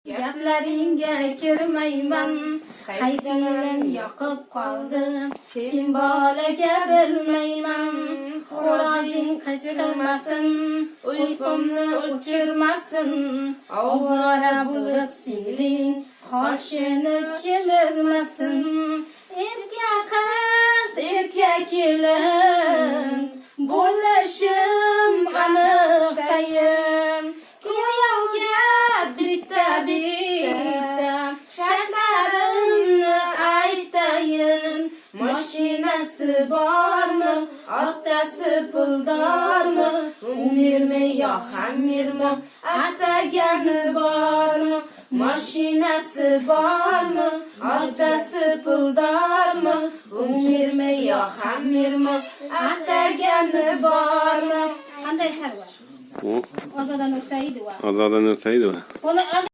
Gaplaringga kirmayman, qaytilim yoqib qoldi. Sen bolaga bilmayman, xo'rozing qichqirmasin, uyqumni o'chirmasin. Ovora bo'lib singling qoshini kemirmasin. Erkak qiz, erkak kelin bo'lishim aniq tayin. Kuyovga bitta shartlarimni aytayin. Mashinasi bormi, otasi puldormi, umirmi yo xamirmi, atagani bormi? Mashinasi bormi, otasi puldormi, umirmi yo xamirmi, atagani bormi? Qanday sharvar? Ozoda Nursaidova. Ozoda Nursaidova.